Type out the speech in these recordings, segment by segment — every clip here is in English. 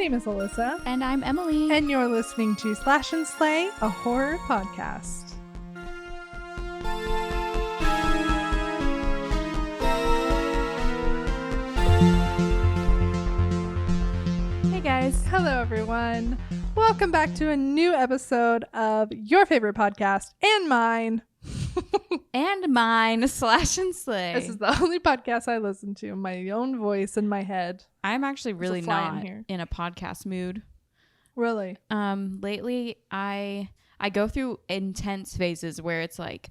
name is Alyssa. And I'm Emily. And you're listening to Slash and Slay, a horror podcast. Hey guys. Hello everyone. Welcome back to a new episode of your favorite podcast and mine. And mine, Slash and Slay. This is the only podcast I listen to, my own voice in my head. I'm actually really not in a podcast mood. Really? Lately I go through intense phases where it's like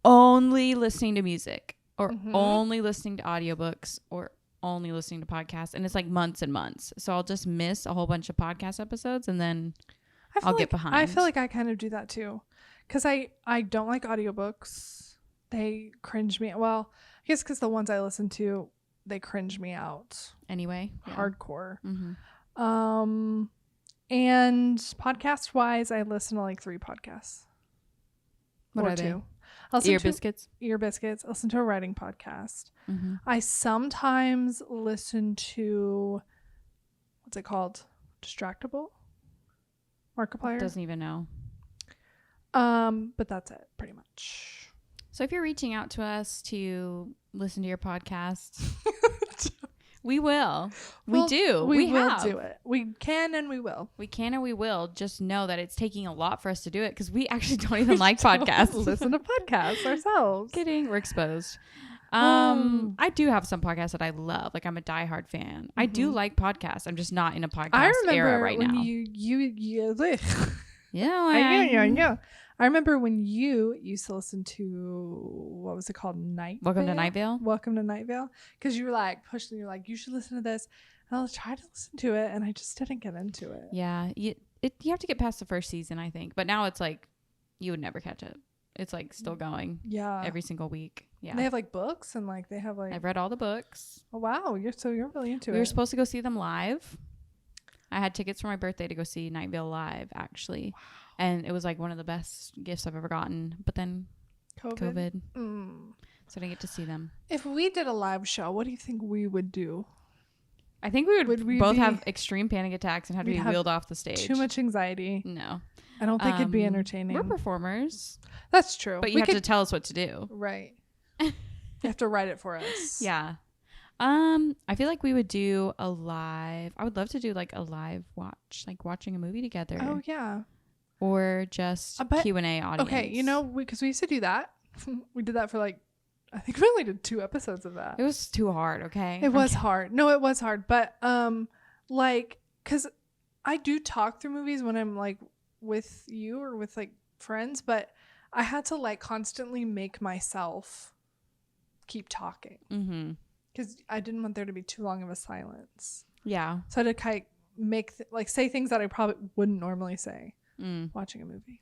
only listening to music or only listening to audiobooks or only listening to podcasts, and it's like months and months. So I'll just miss a whole bunch of podcast episodes and then I'll get behind. I feel like I kind of do that too. Because I don't like audiobooks. They cringe me. Well, I guess because the ones I listen to, they cringe me out. Anyway. Yeah. Hardcore. Mm-hmm. And podcast-wise, I listen to like 3 podcasts. What or are 2. they? Ear Biscuits? Ear Biscuits. I listen to a writing podcast. Mm-hmm. I sometimes listen to, what's it called? Distractable? Markiplier? Doesn't even know. But that's it, pretty much. So if you're reaching out to us to listen to your podcast, we will. We will do it. We can and we will. We can and we will. Just know that it's taking a lot for us to do it because we actually don't even like podcasts. Listen to podcasts ourselves. Kidding. We're exposed. I do have some podcasts that I love. Like I'm a diehard fan. Mm-hmm. I do like podcasts. I'm just not in a podcast era right now. Yeah. I remember when you used to listen to, what was it called? Welcome to Night Vale? Welcome to Night Vale. Because you were like pushing, you're like, you should listen to this. And I was trying to listen to it and I just didn't get into it. Yeah. You have to get past the first season, I think. But now it's like, you would never catch it. It's like still going. Yeah. Every single week. Yeah. And they have like books and like they have like. I've read all the books. Oh, wow. You're really into it. We were supposed to go see them live. I had tickets for my birthday to go see Night Vale live, actually. Wow. And it was like one of the best gifts I've ever gotten. But then COVID. So I didn't get to see them. If we did a live show, what do you think we would do? I think we would both have extreme panic attacks and have to be wheeled off the stage. Too much anxiety. No. I don't think it'd be entertaining. We're performers. That's true. But you have to tell us what to do. Right. You have to write it for us. Yeah. I feel like we would do a live. I would love to do like a live watch, like watching a movie together. Oh, yeah. Or just Q&A audience. Okay, because we used to do that. We did that for like, I think we only did 2 episodes of that. It was too hard, okay? It was hard. No, it was hard. But, like, because I do talk through movies when I'm like with you or with like friends, but I had to like constantly make myself keep talking. Mm-hmm. Because I didn't want there to be too long of a silence. Yeah. So I had to kind of say things that I probably wouldn't normally say watching a movie.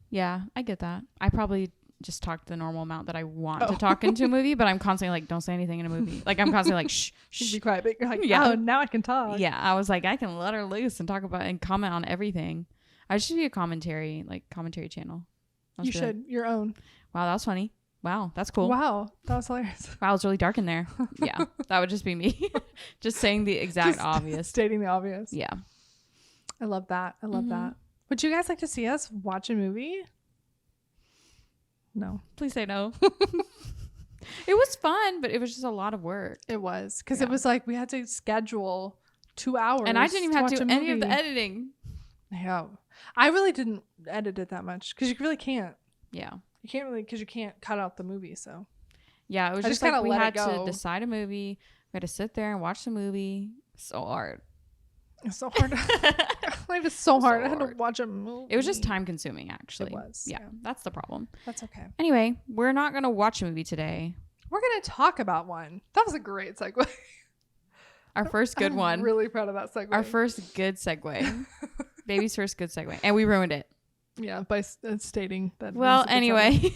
Yeah, I get that. I probably just talk the normal amount that I want to talk into a movie, but I'm constantly like, don't say anything in a movie. Like I'm constantly like, shh. Be quiet. But you're like, oh, now I can talk. Yeah, I was like, I can let her loose and talk about and comment on everything. I should be a commentary channel. You should. Like, your own. Wow, that was funny. Wow, that's cool. Wow, that was hilarious. Wow, it's really dark in there. Yeah, that would just be me. Just saying the exact obvious. Stating the obvious. Yeah. I love that. that. Would you guys like to see us watch a movie? No. Please say no. It was fun, but it was just a lot of work. It was. Because it was like we had to schedule 2 hours. And I didn't even have to do any of the editing. Yeah. I really didn't edit it that much. Because you really can't. Yeah. You can't really, because you can't cut out the movie, so. Yeah, it was just like we had to decide a movie. We had to sit there and watch the movie. So hard. It's so hard. Life is so hard. I had to watch a movie. It was just time consuming, actually. It was. Yeah, that's the problem. That's okay. Anyway, we're not going to watch a movie today. We're going to talk about one. That was a great segue. Our first good one. I'm really proud of that segue. Our first good segue. Baby's first good segue. And we ruined it. Yeah, by stating that. Well, anyway.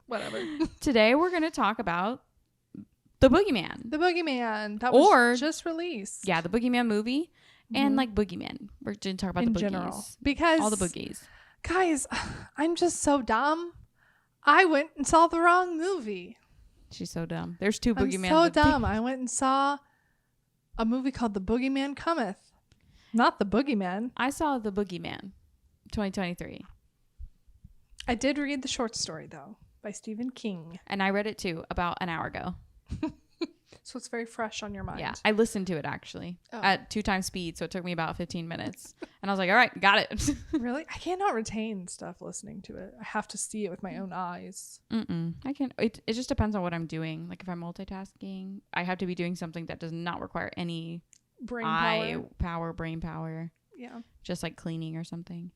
Whatever. Today we're going to talk about The Boogeyman. The Boogeyman. That was just released. Yeah, the Boogeyman movie. And like Boogeymen. We're going to talk about the boogies. In general. Because. All the boogies. Guys, I'm just so dumb. I went and saw the wrong movie. She's so dumb. There's 2 Boogeyman. I'm so dumb. I went and saw a movie called The Boogeyman Cometh. Not the Boogeyman. I saw The Boogeyman, 2023. I did read the short story, though, by Stephen King. And I read it, too, about an hour ago. So it's very fresh on your mind. Yeah, I listened to it, actually, Oh. at 2 times speed, so it took me about 15 minutes. And I was like, all right, got it. Really? I cannot retain stuff listening to it. I have to see it with my own eyes. I can't. It just depends on what I'm doing. Like, if I'm multitasking, I have to be doing something that does not require any Brain brain power. Yeah. Just like cleaning or something.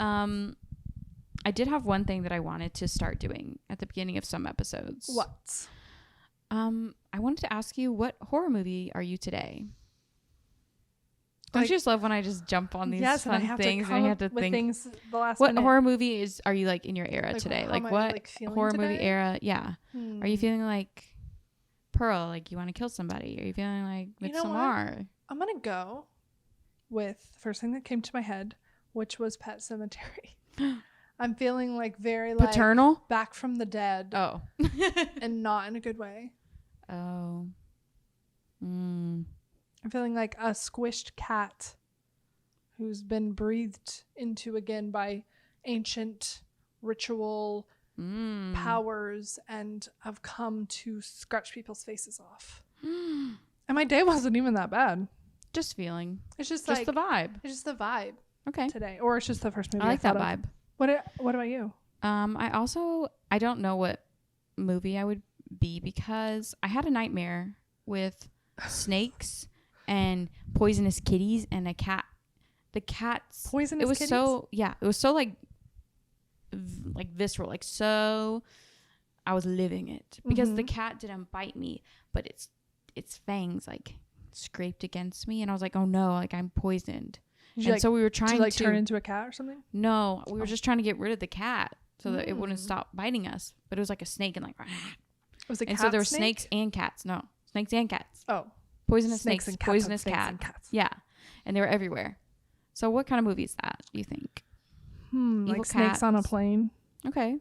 I did have one thing that I wanted to start doing at the beginning of some episodes. What? I wanted to ask you, what horror movie are you today? Don't Like, you just love when I just jump on these fun things and I have to think things the last what minute. horror movie are you like in your era today? How Like am I, what horror today? movie era? Yeah. Are you feeling like Pearl, like you want to kill somebody? Are you feeling like Midsommar? I'm gonna go with the first thing that came to my head, which was Pet Sematary. I'm feeling like very like Paternal? Back from the Dead. Oh. And not in a good way. Oh. I'm feeling like a squished cat who's been breathed into again by ancient ritual powers and have come to scratch people's faces off. And my day wasn't even that bad. Just feeling. It's just the vibe. It's just the vibe. Okay. Today. Or it's just the first movie I like that of. vibe. What about you? I don't know what movie I would be because I had a nightmare with snakes and poisonous kitties and a cat. The cats. Poisonous kitties? It was so like visceral, like so I was living it because the cat didn't bite me, but its fangs like scraped against me and I was like, oh no, like I'm poisoned. So we were trying to turn into a cat or something? No, we were just trying to get rid of the cat so that it wouldn't stop biting us. But it was like a snake and like it was a cat. And so there were snakes and cats. No, snakes and cats. Oh. Poisonous snakes and cats poisonous and cats. Yeah. And they were everywhere. So what kind of movie is that, do you think? Like Snakes on a Plane. Okay.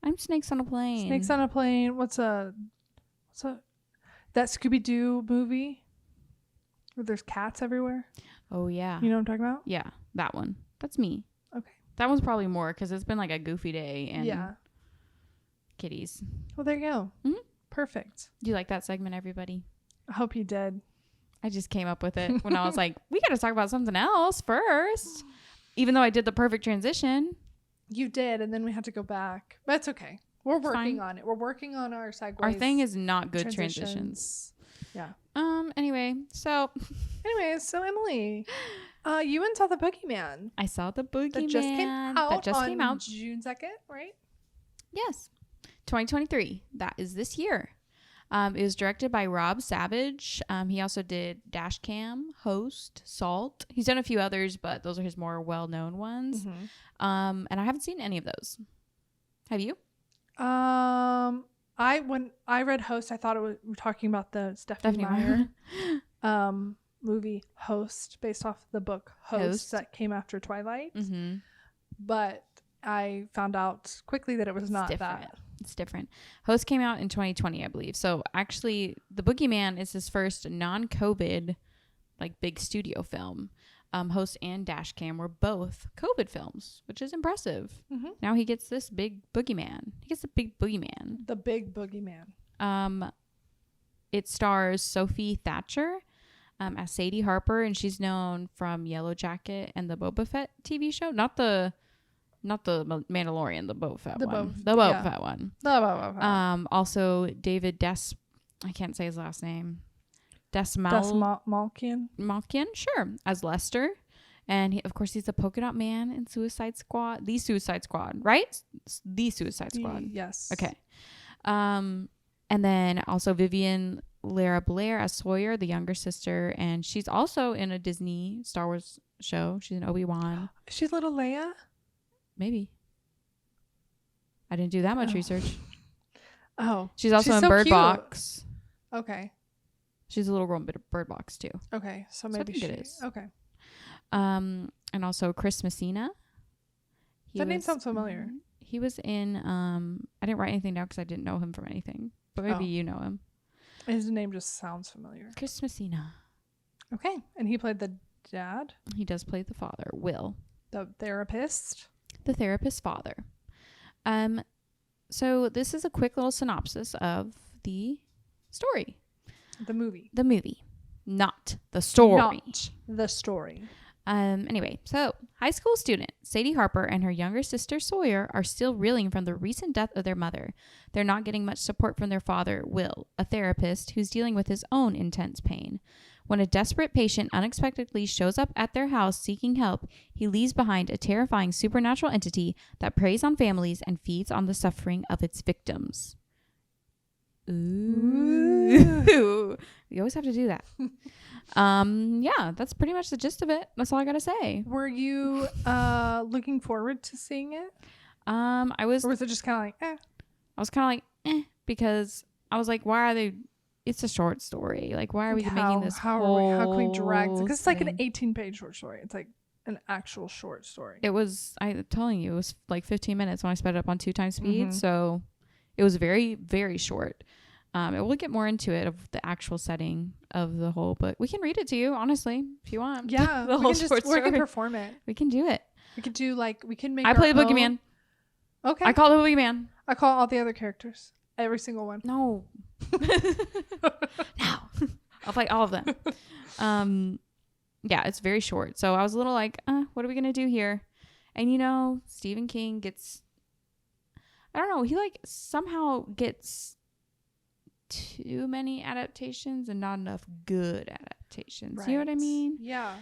I'm Snakes on a Plane. Snakes on a Plane. What's that Scooby-Doo movie where there's cats everywhere? Oh, yeah. You know what I'm talking about? Yeah, that one. That's me. Okay. That one's probably more because it's been like a goofy day and kitties. Well, there you go. Mm-hmm. Perfect. Do you like that segment, everybody? I hope you did. I just came up with it when I was like, we got to talk about something else first. Even though I did the perfect transition. You did, and then we had to go back. But it's okay. We're working on it. We're working on our segues. Our thing is not good transitions. Yeah. Anyway, so Emily, you went and saw the Boogeyman. I saw the Boogeyman. That just came out on June June 2nd, right? Yes. 2023. That is this year. It was directed by Rob Savage. He also did Dashcam, Host, Salt. He's done a few others, but those are his more well-known ones. And I haven't seen any of those. Have you? When I read Host, I thought we were talking about the Stephanie Meyer movie Host, based off the book Host that came after Twilight. But I found out quickly that it was not that. It's different. Host came out in 2020, I believe. So actually, The Boogeyman is his first non-COVID, like big studio film. Host and Dashcam were both COVID films, which is impressive. Now he gets this big boogeyman. He gets a big boogeyman. The big boogeyman. It stars Sophie Thatcher as Sadie Harper, and she's known from Yellow Jacket and the Boba Fett TV show. Not the Mandalorian, the Boba Fett one. The Boba Fett one. The Boba Fett. Also David I can't say his last name. Malkian, sure, as Lester, and of course he's the Polka Dot Man in Suicide Squad. The Suicide Squad, right? The Suicide Squad. Yes. Okay. And then also Vivian Lara Blair as Sawyer, the younger sister, and she's also in a Disney Star Wars show. She's in Obi-Wan. Is she little Leia? Maybe. I didn't do that much research. Oh. She's also in Bird Box. Okay. She's a little girl in Bird Box too. Okay, so maybe it is. Okay. And also Chris Messina. That name sounds familiar. He was in. I didn't write anything down because I didn't know him from anything, but maybe you know him. His name just sounds familiar. Chris Messina. Okay, and he played the dad. He does play the father, Will. The therapist. The therapist father. So this is a quick little synopsis of the story. The movie. The movie. Not the story. Not the story. Anyway, so high school student Sadie Harper and her younger sister Sawyer are still reeling from the recent death of their mother. They're not getting much support from their father, Will, a therapist who's dealing with his own intense pain. When a desperate patient unexpectedly shows up at their house seeking help, he leaves behind a terrifying supernatural entity that preys on families and feeds on the suffering of its victims. Ooh. We always have to do that. Yeah, that's pretty much the gist of it. That's all I gotta say. Were you looking forward to seeing it? I was. Or was it just kind of like, I was kind of like, because I was like, why are they? It's a short story. Like, why are we making this whole? How can we drag? Because it's like an thing? 18-page short story. It's like an actual short story. It was. I'm telling you, it was like 15 minutes when I sped it up on 2x speed. Mhm. So it was very, very short. We'll get more into it of the actual setting of the whole book. We can read it to you, honestly, if you want. Yeah, the whole short we can story. perform it. We can do it. We could do we can make. I play the Boogeyman. Okay. I call the Boogeyman. I call all the other characters. Every single one. No. No. I'll play all of them. Yeah, it's very short. So I was a little like, what are we gonna do here? And Stephen King gets, I don't know, he somehow gets too many adaptations and not enough good adaptations. Right. You know what I mean? Yeah.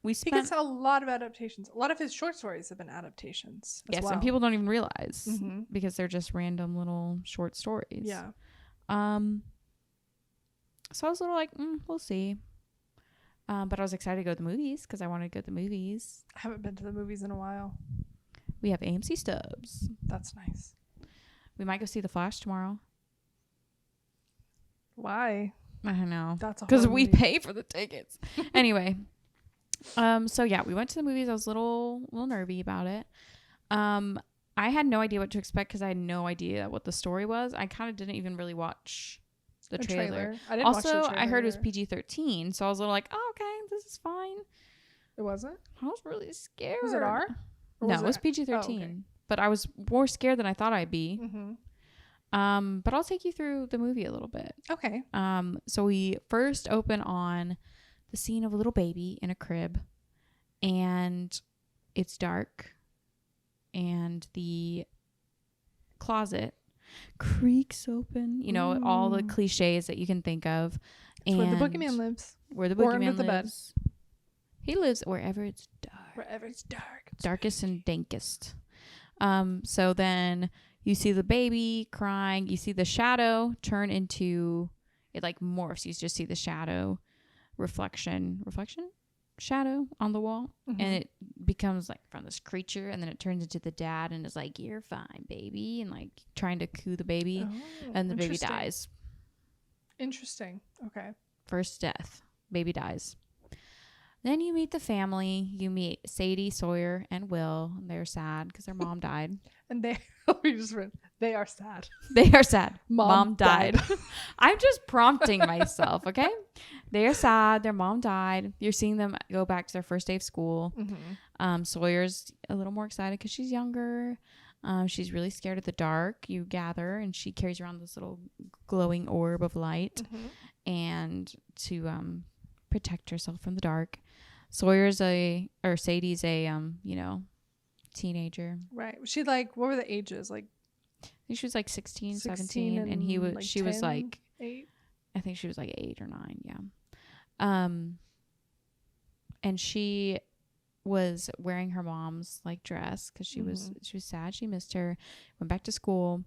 We He spent gets a lot of adaptations. A lot of his short stories have been adaptations. As yes, well. and people don't even realize Mhm. because they're just random little short stories. Yeah. So I was a little like, we'll see. But I was excited to go to the movies because I wanted to go to the movies. I haven't been to the movies in a while. We have AMC stubs. That's nice. We might go see The Flash tomorrow. Why? I don't know. That's a because horror we movie. pay for the tickets. Anyway. So yeah, we went to the movies. I was a little nervy about it. I had no idea what to expect because I had no idea what the story was. I kind of didn't even really watch the trailer. I didn't watch the Also, trailer I heard it was either. PG-13, so I was a little like, oh, okay, this is fine. It wasn't? I was really scared. Was it R? Or No, it was it- PG-13. Oh, okay. But I was more scared than I thought I'd be. Mm-hmm. But I'll take you through the movie a little bit. Okay. So we first open on the scene of a little baby in a crib, and it's dark, and the closet creaks open. All the cliches that you can think of. It's where the And Boogeyman lives. Where the Or under Boogeyman the bed. lives. He lives wherever it's dark. Wherever it's dark. Darkest and dankest. So then you see the baby crying. You see the shadow turn into, it morphs. You just see the shadow reflection, shadow on the wall. Mhm. And it becomes from this creature, and then it turns into the dad and is like, you're fine, baby. And trying to coo the baby. Oh, And the baby interesting. dies. Interesting. Okay. First death. Baby dies. Then you meet the family. You meet Sadie, Sawyer, and Will. They're sad because their mom died. And they they are sad. They are sad. Mom died. I'm just prompting myself, okay? They are sad. Their mom died. You're seeing them go back to their first day of school. Mm-hmm. Sawyer's a little more excited because she's younger. She's really scared of the dark, you gather, and she carries around this little glowing orb of light Mm-hmm. and to protect herself from the dark. Sadie's a teenager. Right. She what were the ages? I think she was 16, 16 17, and he was she was 8? I think she was 8 or 9, yeah. And she was wearing her mom's dress because she was sad. She missed her. Went back to school,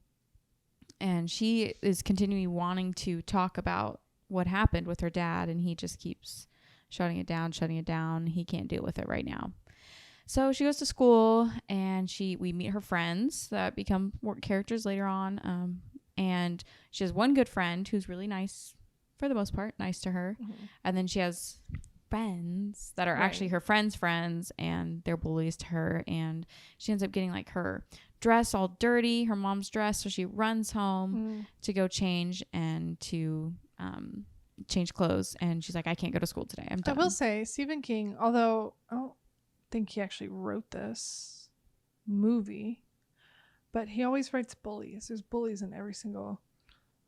and she is continually wanting to talk about what happened with her dad, and he just keeps shutting it down. He can't deal with it right now. So she goes to school, and we meet her friends that become more characters later on. And she has one good friend who's really nice, for the most part, nice to her. Mm-hmm. And then she has friends that are actually her friends' friends, and they're bullies to her. And she ends up getting her dress all dirty, her mom's dress. So she runs home to go change and to change clothes, and she's like, I can't go to school today. I'm done. I will say Stephen King, although I don't think he actually wrote this movie, but he always writes bullies. There's bullies in every single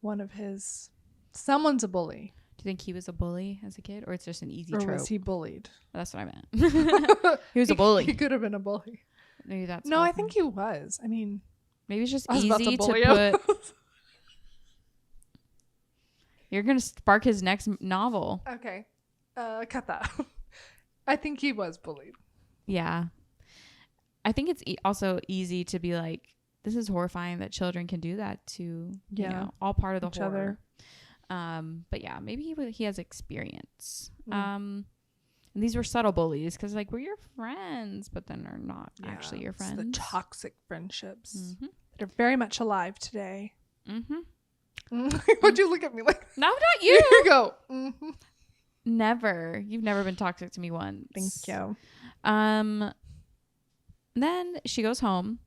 one of his. Someone's a bully. Do you think he was a bully as a kid, or it's just an easy Or trope? was he bullied? That's what I meant. He was a bully. He could have been a bully. Maybe that's No, awful. I think he was. I mean, maybe it's just I was about easy to bully him. put. You're gonna spark his next novel. Okay, cut that. I think he was bullied. Yeah, I think it's also easy to be like, this is horrifying that children can do that to, you know, all part of the each horror. But yeah, maybe he has experience. And these were subtle bullies because like we're your friends, but then they're not actually your friends. The toxic friendships that are very much alive today. Why'd you look at me like? No, not Here you. you go. Never. You've never been toxic to me once. Thank you. Then she goes home,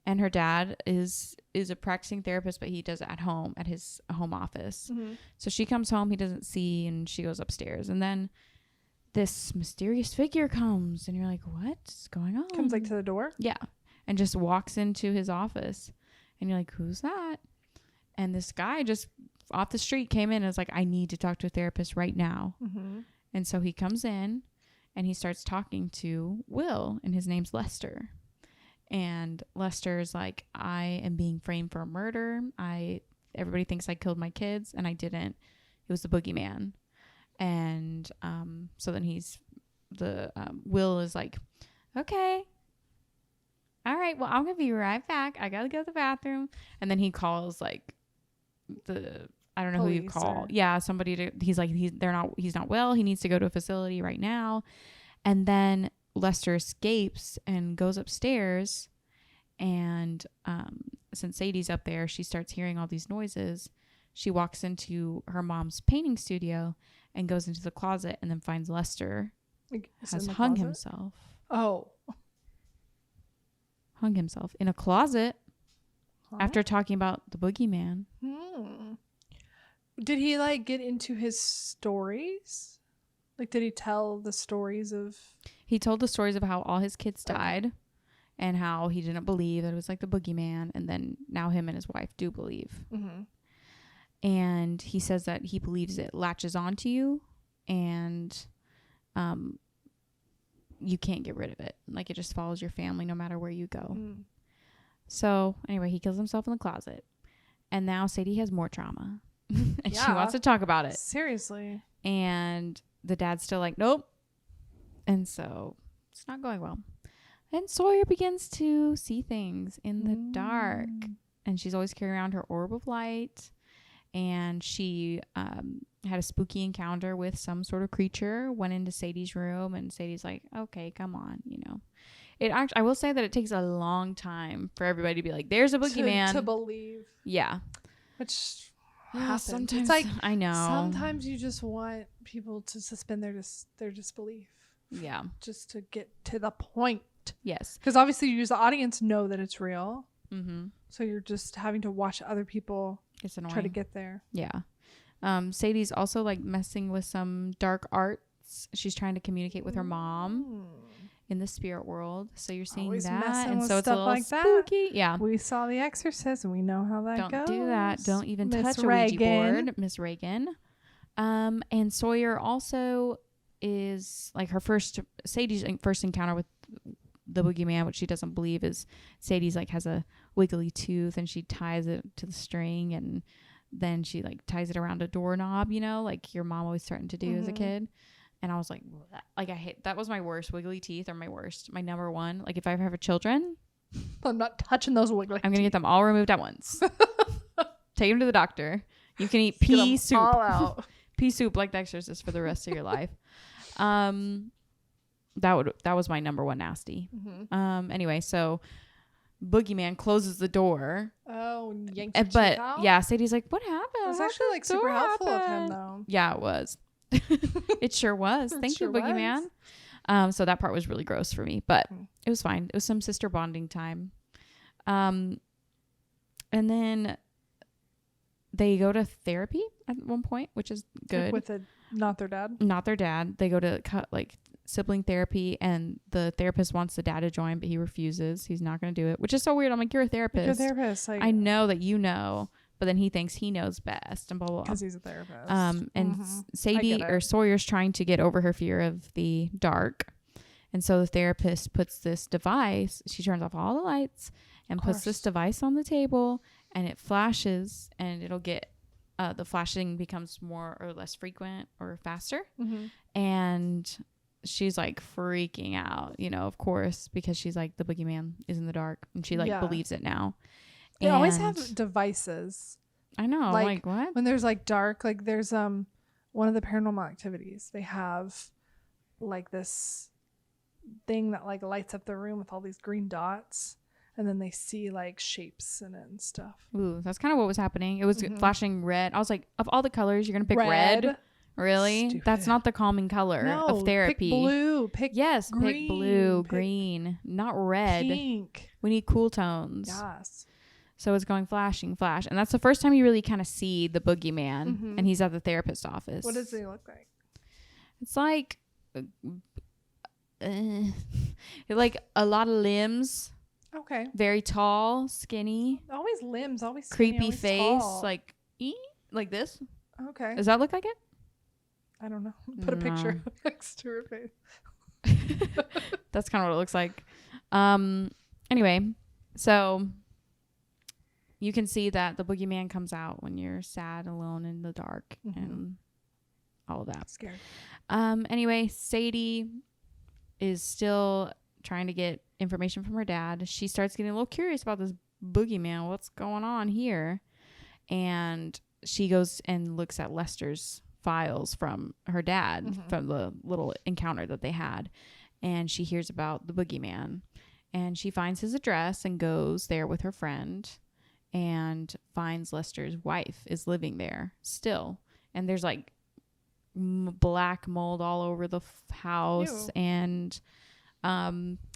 and her dad is a practicing therapist, but he does it at home at his home office. So she comes home, he doesn't see, and she goes upstairs, and then this mysterious figure comes, and you're like, what's going on? Comes like to the door. Yeah, and just walks into his office, and you're like, who's that? And this guy just off the street came in and was like, I need to talk to a therapist right now. And so he comes in and he starts talking to Will, and his name's Lester. And Lester's like, I am being framed for a murder. Everybody thinks I killed my kids, and I didn't. It was the boogeyman. And so then Will is like, okay. All right, well, I'm going to be right back. I got to go to the bathroom. And then he calls like I don't know who you call. Yeah, somebody he's like, he's not well. He needs to go to a facility right now. And then Lester escapes and goes upstairs. And since Sadie's up there, she starts hearing all these noises. She walks into her mom's painting studio and goes into the closet, and then finds Lester has hung himself. Oh. Hung himself in a closet after talking about the boogeyman. Did he like get into his stories? Like, did he tell the stories of... He told the stories of how all his kids died and how he didn't believe that it was like the boogeyman. And then now him and his wife do believe. And he says that he believes it latches onto you and you can't get rid of it. Like, it just follows your family no matter where you go. So anyway, he kills himself in the closet. And now Sadie has more trauma. And she wants to talk about it. Seriously. And the dad's still like, nope. And so it's not going well. And Sawyer begins to see things in the dark. And she's always carrying around her orb of light. And she had a spooky encounter with some sort of creature, went into Sadie's room, and Sadie's like, okay, come on, you know. I will say that it takes a long time for everybody to be like, there's a boogeyman. To believe. Yeah. Which happens. Sometimes, it's like, I know. Sometimes you just want people to suspend their disbelief. Yeah. Just to get to the point. Yes. Because obviously you as the audience know that it's real. So you're just having to watch other people try to get there. Yeah. Sadie's also like messing with some dark arts. She's trying to communicate with her mom in the spirit world. So you're seeing always that. And with so it's a stuff little like spooky. That. Yeah. We saw The Exorcist and we know how that goes. Don't do that. Don't even Miss touch Reagan. a Ouija board, Miss Reagan. And Sawyer also is like Sadie's first encounter with the boogeyman, which she doesn't believe, is Sadie's like has a wiggly tooth and she ties it to the string, and then she like ties it around a doorknob, you know, like your mom always threatened to do as a kid. And I was like, I hate that. Was my worst. Wiggly teeth are my worst. My number one. Like, if I ever have children, I'm not touching those wiggly I'm gonna get them all removed at once. Take them to the doctor. You can eat Get pea them soup. all out. Pea soup like The Exorcist for the rest of your life. That was my number one nasty. Anyway, so Boogeyman closes the door. Oh, yanked your but teeth out? yeah, Sadie's like, what happened? It was How'd actually the like super door helpful of him happen?" though. Yeah, it was. It sure was. Thank sure you, Boogeyman. So that part was really gross for me, but it was fine. It was some sister bonding time. And then they go to therapy at one point, which is good. Like with not their dad. Not their dad. They go to like sibling therapy, and the therapist wants the dad to join, but he refuses. He's not going to do it, which is so weird. I'm like, you're a therapist. You're a therapist. Like, I know that you know, but then he thinks he knows best, and blah blah blah. Because he's a therapist. And Sadie or Sawyer's trying to get over her fear of the dark, and so the therapist puts this device. She turns off all the lights and puts this device on the table, and it flashes, and it'll get the flashing becomes more or less frequent or faster. And she's like freaking out, you know, of course, because she's like, the boogeyman is in the dark, and she like believes it now. They always have devices. I know, like what? When there's like dark, like there's one of the Paranormal Activities, they have like this thing that like lights up the room with all these green dots, and then they see like shapes in it and stuff. Ooh, that's kind of what was happening. It was flashing red. I was like, of all the colors, you're gonna pick red? Really? Stupid. That's not the calming color of therapy. Pick blue. Pick green, pick blue, green, not red. Pink. We need cool tones. Yes. So it's going flashing, flash, and that's the first time you really kind of see the boogeyman, and he's at the therapist's office. What does he look like? It's like, like a lot of limbs. Okay. Very tall, skinny. Always limbs. Always skinny, creepy always face, tall. like this. Okay. Does that look like it? I don't know. Put a picture next to her face. That's kind of what it looks like. Anyway, so you can see that the boogeyman comes out when you're sad, alone in the dark, and all of that. Scared. Anyway, Sadie is still trying to get information from her dad. She starts getting a little curious about this boogeyman. What's going on here? And she goes and looks at Lester's files from her dad, from the little encounter that they had. And she hears about the boogeyman. And she finds his address and goes there with her friend and finds Lester's wife is living there still. And there's like black mold all over the house. Ew. And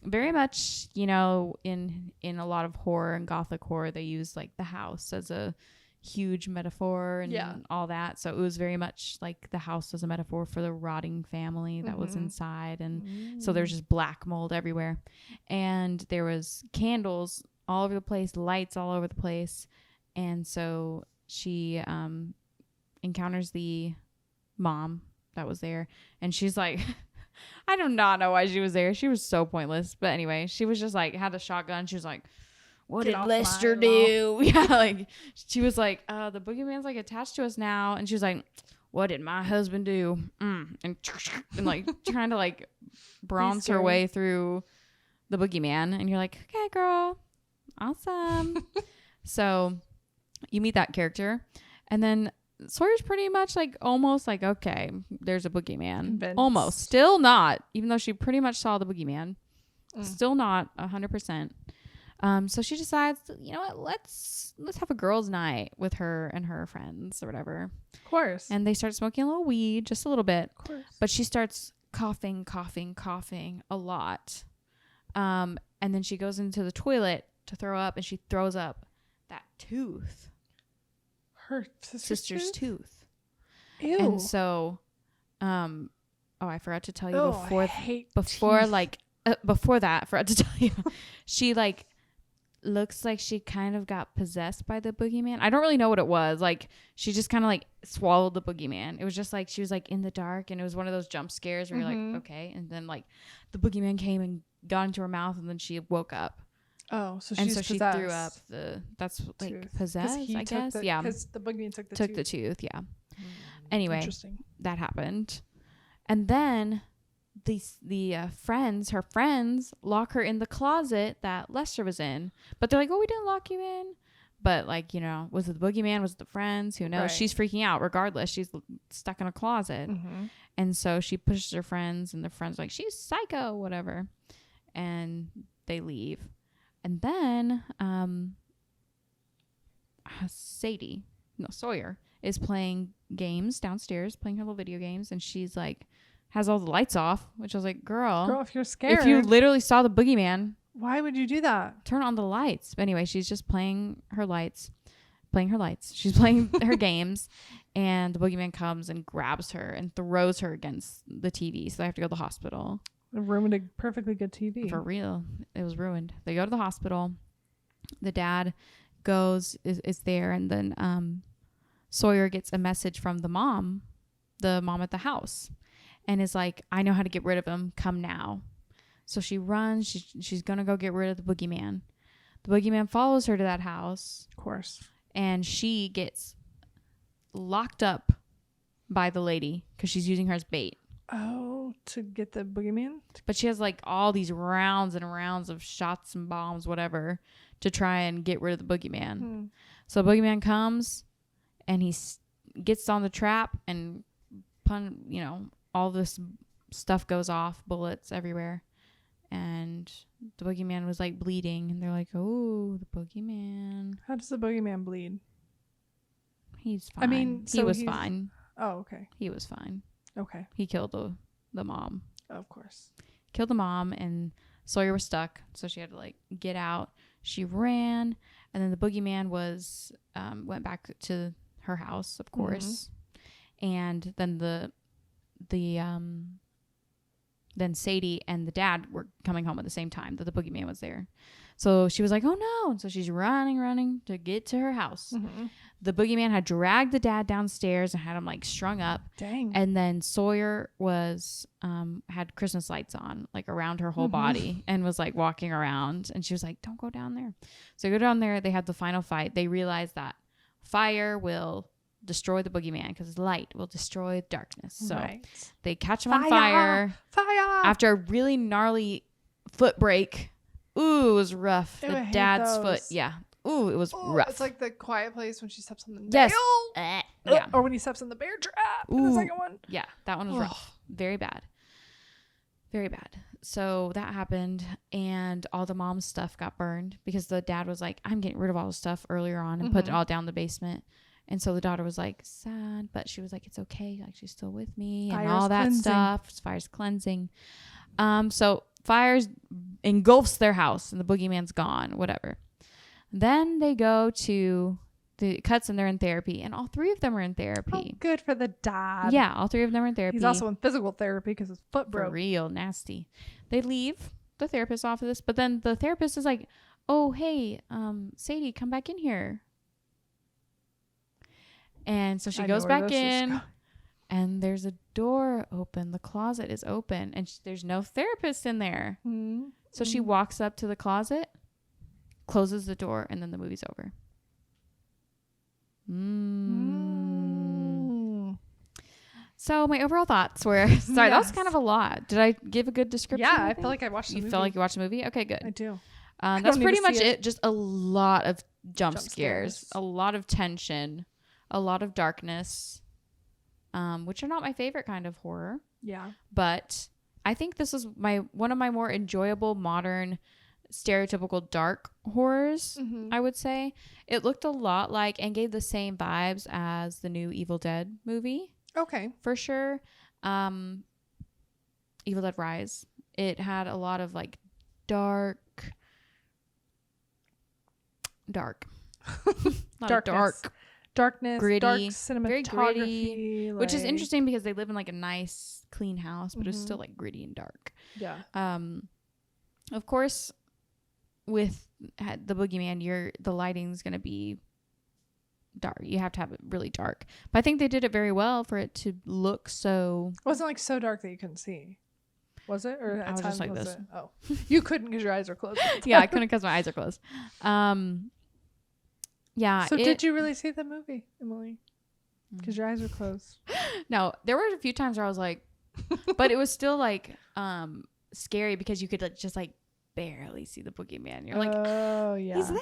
very much, you know, in a lot of horror and gothic horror, they use like the house as a huge metaphor and all that. So it was very much like the house was a metaphor for the rotting family that was inside. And so there's just black mold everywhere. And there was candles all over the place, lights all over the place. And so she encounters the mom that was there. And she's like... I do not know why she was there. She was so pointless. But anyway, she was just like, had a shotgun. She was like, what did Lester do? Yeah, like, she was like, the boogeyman's like attached to us now. And she was like, what did my husband do? And like trying to like bronze her way through the boogeyman. And you're like, okay, girl. Awesome. So you meet that character. And then Sawyer's pretty much like almost like, okay, there's a boogeyman. Convinced. Almost. Still not, even though she pretty much saw the boogeyman. Still not 100%. So she decides, you know what, let's have a girls' night with her and her friends or whatever. Of course. And they start smoking a little weed, just a little bit. Of course. But she starts coughing a lot. And then she goes into the toilet to throw up, and she throws up that tooth. Her sister's tooth. Ew. And so, I forgot to tell you before that, I forgot to tell you, she like looks like she kind of got possessed by the boogeyman. I don't really know what it was. Like, she just kind of like swallowed the boogeyman. It was just like she was like in the dark, and it was one of those jump scares where you're like, okay, and then like the boogeyman came and got into her mouth, and then she woke up. Oh, so she threw up that's like tooth. Possessed, I guess. Yeah, because the boogeyman took the tooth. Yeah. Anyway, that happened, and then her friends lock her in the closet that Lester was in, but they're like, oh, we didn't lock you in. But like, you know, was it the boogeyman? Was it the friends? Who knows? Right. She's freaking out regardless. She's stuck in a closet, and so she pushes her friends, and the friends are like, she's psycho, whatever, and they leave. And then Sawyer is playing games downstairs, playing her little video games, and she's like, has all the lights off, which I was like, girl, if you're scared, if you literally saw the boogeyman, why would you do that? Turn on the lights. But anyway, she's just playing her lights. playing her lights. She's playing her games, and the boogeyman comes and grabs her and throws her against the TV. So they have to go to the hospital. It ruined a perfectly good TV. For real. It was ruined. They go to the hospital. The dad is there, and then Sawyer gets a message from the mom at the house, and is like, I know how to get rid of him. Come now. So she runs. She's going to go get rid of the boogeyman. The boogeyman follows her to that house. Of course. And she gets locked up by the lady because she's using her as bait. Oh, to get the boogeyman? But she has like all these rounds and rounds of shots and bombs, whatever, to try and get rid of the boogeyman. So the boogeyman comes and he gets on the trap and all this stuff goes off, bullets everywhere. And the boogeyman was like bleeding, and they're like, oh, the boogeyman. How does the boogeyman bleed? He's fine. I mean, he was fine. Oh, okay. He was fine. Okay. He killed the mom. Of course. Killed the mom, and Sawyer was stuck, so she had to like get out. She ran, and then the boogeyman went back to her house, of course. And then then Sadie and the dad were coming home at the same time that the boogeyman was there. So she was like, oh no. And so she's running to get to her house. The boogeyman had dragged the dad downstairs and had him like strung up. Dang. And then Sawyer had Christmas lights on like around her whole body and was like walking around. And she was like, don't go down there. So they go down there. They had the final fight. They realized that fire will destroy the boogeyman because light will destroy darkness. So they catch him on fire. After a really gnarly foot break. Ooh, it was rough. The dad's foot. Yeah. Ooh, it was rough. It's like the Quiet Place when she steps on the nail. Yes. Yeah. Or when he steps on the bear trap in the second one. Yeah, that one was rough. Very bad. Very bad. So that happened, and all the mom's stuff got burned because the dad was like, I'm getting rid of all the stuff earlier on and put it all down the basement. And so the daughter was like sad, but she was like, it's okay. Like, she's still with me and all that stuff. Fire's cleansing. So fires engulfs their house and the boogeyman's gone, whatever. Then they go to the cuts and they're in therapy, and all three of them are in therapy. Oh, good for the dad. Yeah, all three of them are in therapy. He's also in physical therapy because his foot broke. For real nasty. They leave the therapist's office, but then the therapist is like, oh, hey, Sadie, come back in here. And so she goes back in, and there's a door open. The closet is open, and there's no therapist in there. So she walks up to the closet, closes the door, and then the movie's over. So my overall thoughts were, sorry, that was kind of a lot. Did I give a good description? Yeah, I feel like I watched the movie. You felt like you watched the movie? Okay, good. I do. That's pretty much it. Just a lot of jump scares, a lot of tension, a lot of darkness, which are not my favorite kind of horror. Yeah. But I think this is one of my more enjoyable modern stereotypical dark horrors, I would say. It looked a lot like and gave the same vibes as the new Evil Dead movie. Okay. For sure. Evil Dead Rise. It had a lot of like dark. Darkness, gritty, dark cinematography, which is interesting because they live in like a nice clean house, but it's still like gritty and dark. Yeah. Of course, with the boogeyman, the lighting's gonna be dark. You have to have it really dark, but I think they did it very well for it to look so. It wasn't like so dark that you couldn't see. Was it? Or I was just like this. It? Oh, you couldn't because your eyes are closed. Yeah, I couldn't because my eyes are closed. Yeah. So did you really see the movie, Emily? Because your eyes are closed. No, there were a few times where I was like, but it was still like scary because you could like just like barely see the boogeyman. You're like, oh yeah, he's there.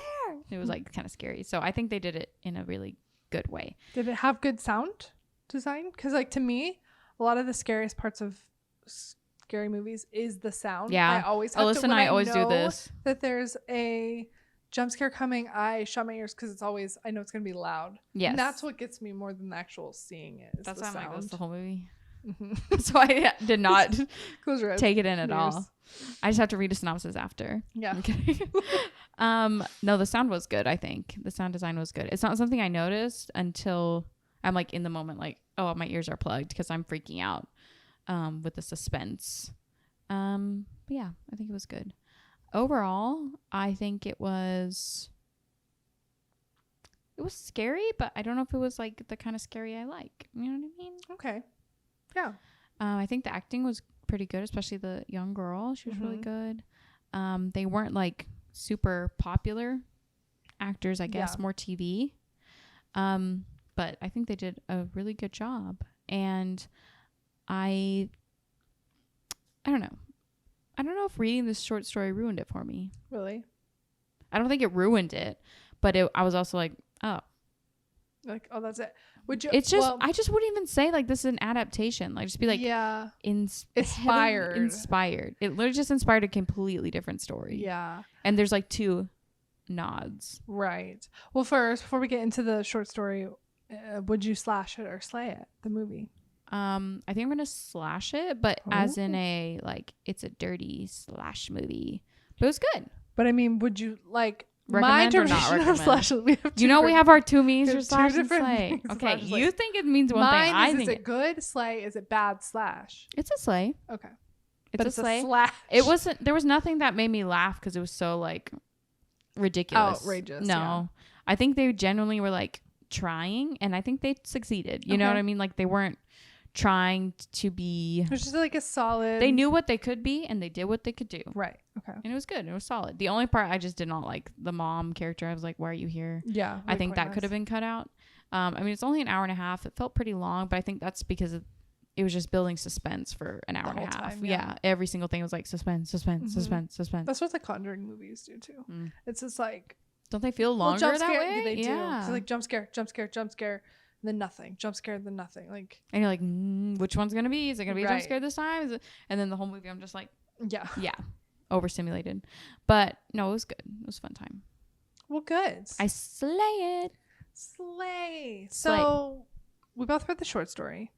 It was like kind of scary. So I think they did it in a really good way. Did it have good sound design? Because like to me, a lot of the scariest parts of scary movies is the sound. Yeah, I always have Alyssa and I always do this. That there's a jump scare coming, I shut my ears because it's always, I know it's gonna be loud. Yes, and that's what gets me more than the actual seeing it. That's why I'm like, that's the whole movie. So I did not Close your eyes. take it in at all. I just have to read a synopsis after. Yeah. Okay. No, the sound was good. I think the sound design was good. It's not something I noticed until I'm like in the moment, like, oh, my ears are plugged because I'm freaking out with the suspense. But yeah, I think it was good. Overall, I think it was scary, but I don't know if it was like the kind of scary I like. You know what I mean? Okay. Yeah. I think the acting was pretty good, especially the young girl. She was really good. They weren't like super popular actors, I guess, more TV. But I think they did a really good job. And I don't know. I don't know if reading this short story ruined it for me. Really? I don't think it ruined it, but I was also like, oh. Like, oh, that's it. Would you? It's just, I just wouldn't even say like this is an adaptation. Like, just be like, yeah, inspired. It literally just inspired a completely different story. Yeah. And there's like 2 nods. Right. Well, first, before we get into the short story, would you slash it or slay it, the movie? I think I'm gonna slash it, but as in a like it's a dirty slash movie. But it was good. But I mean, would you like recommend my interpretation of slash? We have we have our 2 meanings for slash and slay. Okay, slash, you think it means one thing. I think is it good slay? Is it bad slash? It's a slay. Okay, it's a slay. Slash. It wasn't. There was nothing that made me laugh because it was so like ridiculous, outrageous. No, yeah. I think they genuinely were like trying, and I think they succeeded. You know what I mean? Like they weren't trying to be. It was just like a solid. They knew what they could be, and they did what they could do. Right. Okay. And it was good. It was solid. The only part I just did not like the mom character. I was like, "Why are you here?" Yeah. I think that could have been cut out. I mean, it's only an hour and a half. It felt pretty long, but I think that's because it was just building suspense for an hour and a half. Time, yeah. Every single thing was like suspense. That's what the Conjuring movies do too. It's just like. Don't they feel longer that way? They do. It's like jump scare, and then nothing. Jump scare, then nothing. Like, and you're like, which one's gonna be? Is it gonna be a jump scare this time? Is it? And then the whole movie, I'm just like, yeah, overstimulated. But no, it was good. It was a fun time. Well, good. I slay it. Slay. So we both read the short story.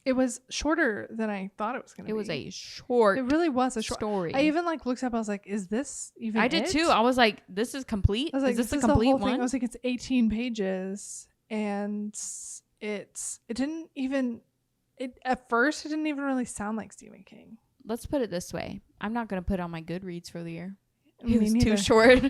It was shorter than I thought it was going to be. It was a short. It really was a short story. I even like looked up. I was like, "Is this even?" I did too. I was like, "This is complete." I was like, "Is this a complete one?" I was like, "It's 18 pages," and it didn't even. At first, it didn't even really sound like Stephen King. Let's put it this way: I'm not going to put on my Goodreads for the year. It was too short.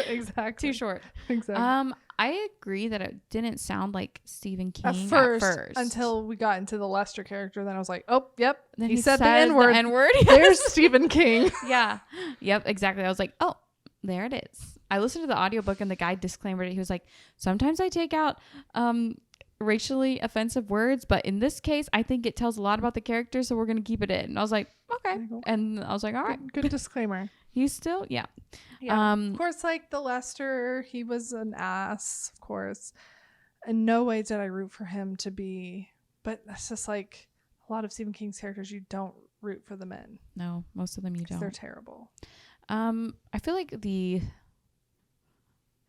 Exactly. Too short. Exactly. I agree that it didn't sound like Stephen King at first until we got into the Lester character. Then I was like, oh, yep. Then he said the N-word. Yes. There's Stephen King. Yeah. Yep. Exactly. I was like, oh, there it is. I listened to the audiobook and the guy disclaimed it. He was like, sometimes I take out racially offensive words, but in this case, I think it tells a lot about the character, so we're going to keep it in. And I was like, okay. And I was like, all right. Good disclaimer. He's still, yeah. Of course, like the Lester, he was an ass, of course. In no way did I root for him to be, but that's just like a lot of Stephen King's characters, you don't root for the men. No, most of them you don't. They're terrible. I feel like the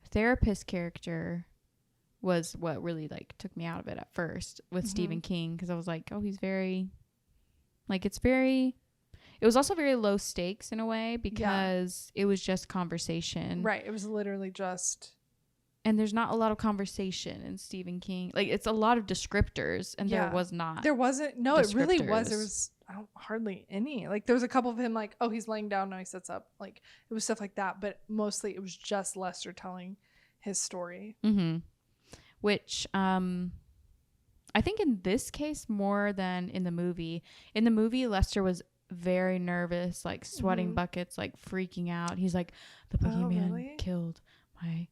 therapist character was what really like took me out of it at first with Stephen King, because I was like, oh, he's very, like, it was also very low stakes in a way because it was just conversation. Right. It was literally just. And there's not a lot of conversation in Stephen King. Like, it's a lot of descriptors, and there was not. There wasn't. No, it really was. There was hardly any. Like, there was a couple of him like, oh, he's laying down, now he sits up. Like, it was stuff like that. But mostly it was just Lester telling his story. Which, I think in this case more than in the movie. In the movie, Lester was very nervous, like sweating buckets, like freaking out. He's like, the boogeyman killed my.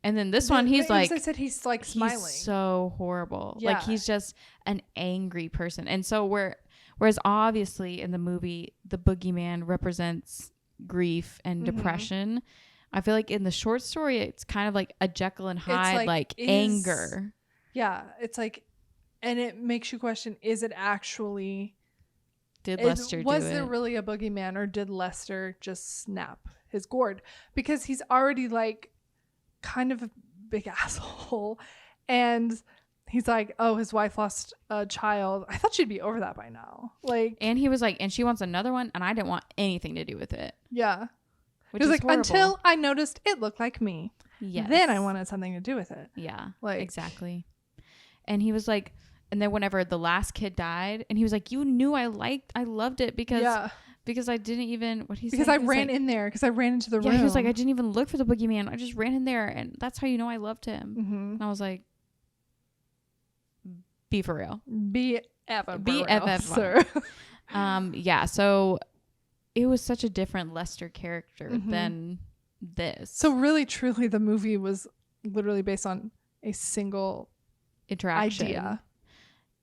And then this one, he's like, I said, he's like smiling. He's so horrible. Yeah. Like, he's just an angry person. And so whereas obviously in the movie, the boogeyman represents grief and depression. I feel like in the short story, it's kind of like a Jekyll and Hyde, like anger. Yeah. It's like, and it makes you question, is it actually. Did Lester do it? Was there really a boogeyman, or did Lester just snap his gourd? Because he's already like kind of a big asshole, and he's like, oh, his wife lost a child. I thought she'd be over that by now. Like, and he was like, and she wants another one, and I didn't want anything to do with it. Yeah. Which he was is like, horrible. until I noticed it looked like me. Yes. Then I wanted something to do with it. Yeah. Like, exactly. And he was like, and then whenever the last kid died, and he was like, you knew I loved it because I didn't even, what he said? Because I ran in there, because I ran into the room. Yeah, he was like, I didn't even look for the boogeyman. I just ran in there, and that's how you know I loved him. Mm-hmm. And I was like, be for real. BFF, sir. Yeah, so it was such a different Lester character than this. So really, truly, the movie was literally based on a single interaction. Idea.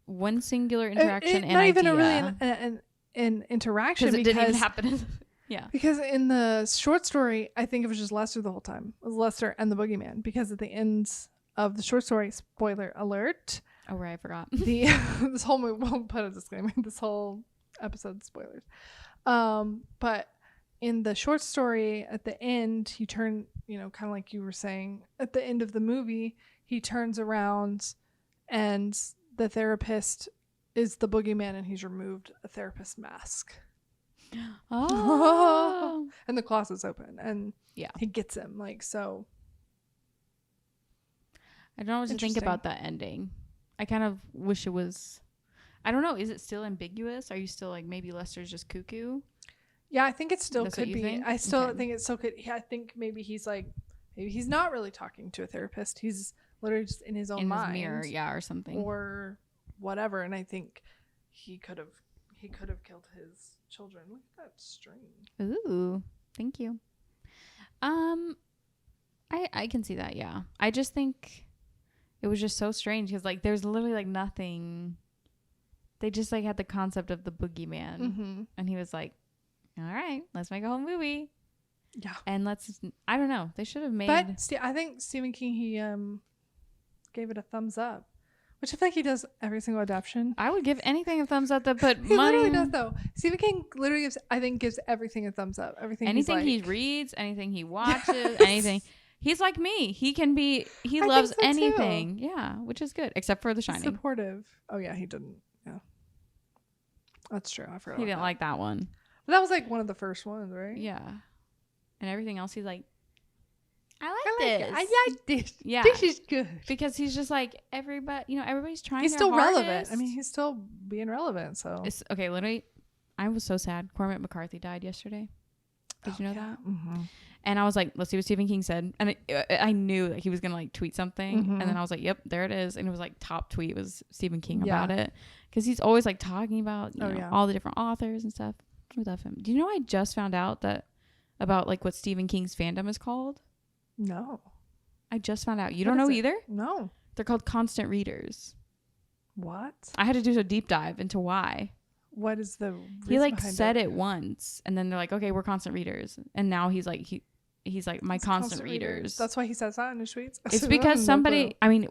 One singular interaction and not idea. Not even really an interaction. Because it didn't even happen. Yeah. Because in the short story, I think it was just Lester the whole time. It was Lester and the boogeyman. Because at the end of the short story, spoiler alert. Oh, right, I forgot. This whole movie, won't put a disclaimer. This whole episode spoilers. But in the short story, at the end, he turned, kind of like you were saying, at the end of the movie, he turns around and the therapist is the boogeyman, and he's removed a therapist mask. Oh. And the closet's open, and yeah, he gets him. Like, so. I don't know what to think about that ending. I kind of wish it was, I don't know. Is it still ambiguous? Are you still like, maybe Lester's just cuckoo? Yeah, I think it still That's could be. Think? I still think it still could. Yeah, I think maybe he's not really talking to a therapist. He's literally just in his own mind. His mirror, yeah, or something. Or whatever. And I think he could have killed his children. Look at that string. Ooh, thank you. I can see that, yeah. I just think it was just so strange because like there's literally like nothing. They just like had the concept of the boogeyman, and he was like, all right, let's make a whole movie. Yeah. And I don't know. They should have made. But I think Stephen King, he gave it a thumbs up, which I feel like he does every single adaptation. I would give anything a thumbs up that put he money. Literally does though. Stephen King literally gives everything a thumbs up. Anything he reads, anything he watches, anything. He's like me. He loves anything. Too. Yeah, which is good, except for The Shining. Supportive. Oh yeah, he didn't. Yeah. That's true. I forgot. He didn't like that one. But that was like one of the first ones, right? Yeah. And everything else, he's like, I like this. I like this. Yeah. This is good. Because he's just like, everybody's trying He's their still hardest. relevant. I mean, he's still being relevant, so. Okay, literally, I was so sad. Cormac McCarthy died yesterday. Did you know that? Mm-hmm. And I was like, let's see what Stephen King said. And I knew that he was going to like tweet something. And then I was like, yep, there it is. And it was like top tweet was Stephen King about it. Because he's always like talking about all the different authors and stuff. We love him. Do you know I just found out about like what Stephen King's fandom is called? No. I just found out. You don't know either? No. They're called constant readers. What? I had to do a deep dive into why. What is the he like said it once, and then they're like, okay, we're constant readers, and now he's like my constant readers. That's why he says that in his tweets. It's because somebody, I mean,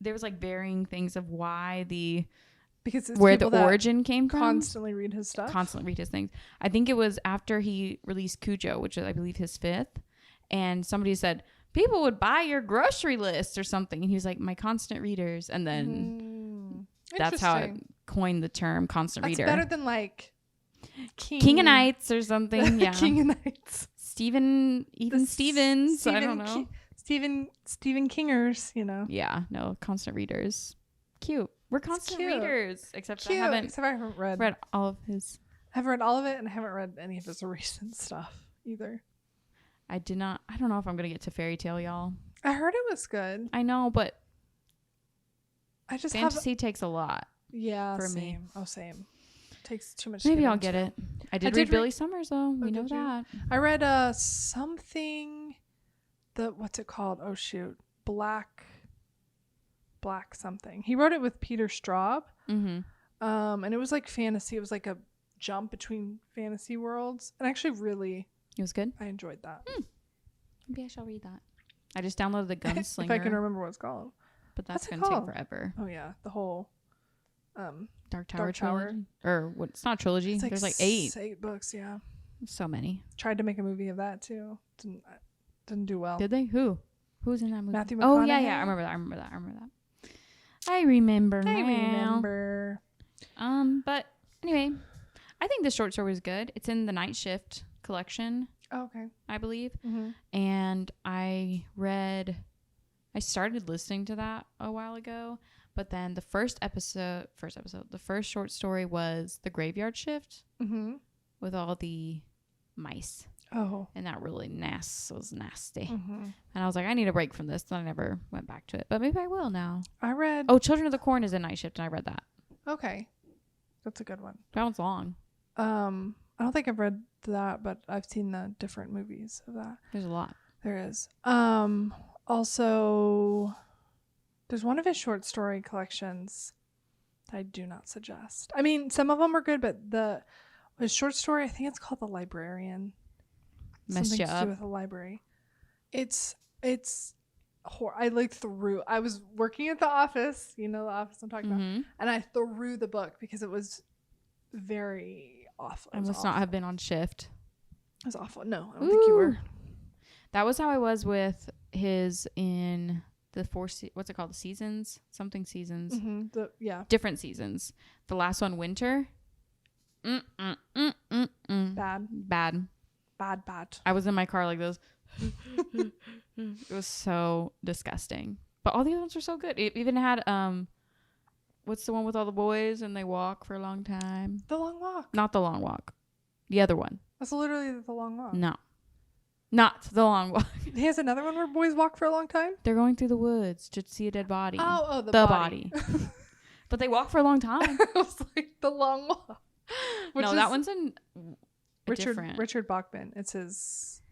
there was like varying things of why because it's where the origin came from. Constantly read his stuff. Constantly read his things. I think it was after he released Cujo, which is I believe his 5th, and somebody said people would buy your grocery list or something, and he was like, my constant readers, and then that's how I coined the term constant reader. That's better than like King of Knights or something. Yeah. King of Knights. Stevens. I don't know. Stephen Kingers, Yeah. No, constant readers. Cute. We're constant readers. Except I haven't read all of his. I haven't read all of it, and I haven't read any of his recent stuff either. I did not. I don't know if I'm gonna get to Fairy Tale, y'all. I heard it was good. I know, but I just fantasy takes a lot. Yeah, for same. me. Oh, same. Takes too much. Maybe I'll get it. I did read Billy Summers though. We know that. I read something. What's it called? Oh shoot, Black something. He wrote it with Peter Straub. Mm-hmm. And it was like fantasy. It was like a jump between fantasy worlds, and actually it was good. I enjoyed that. Maybe I shall read that. I just downloaded the Gunslinger. If I can remember what it's called. But that's going to take forever. Oh yeah, the whole Dark Tower trilogy. Or what? It's not a trilogy. There's like 8. 8 books. Yeah. So many. Tried to make a movie of that too. Didn't do well. Did they? Who was in that movie? Matthew McConaughey. Oh yeah. I remember that. I remember now. I remember. But anyway, I think the short story was good. It's in the Night Shift collection. Oh, okay. I believe. Mm-hmm. And I started listening to that a while ago, but then the first short story was The Graveyard Shift with all the mice. Oh. And that really was nasty. Mm-hmm. And I was like, I need a break from this. And I never went back to it, but maybe I will now. I read. Oh, Children of the Corn is in Night Shift, and I read that. Okay. That's a good one. That one's long. I don't think I've read that, but I've seen the different movies of that. There's a lot. There is. Also, there's one of his short story collections that I do not suggest. I mean, some of them are good, but his short story, I think it's called The Librarian. Messed Something you to up. do with a library. I was working at the office, the office I'm talking about, and I threw the book because it was very awful. I must not have been on shift. It was awful. No, I don't think you were. That was how I was with his in the what's it called? The seasons? Something seasons. Mm-hmm. Different seasons. The last one, winter. Bad. I was in my car like this. It was so disgusting. But all the other ones were so good. It even had what's the one with all the boys and they walk for a long time? The Long Walk. Not The Long Walk. The other one. That's literally The Long Walk. No. Not The Long Walk. He has another one where boys walk for a long time? They're going through the woods to see a dead body. Oh, the body. But they walk for a long time. I was like, The Long Walk. No, that one's in Richard Bachman. It's his...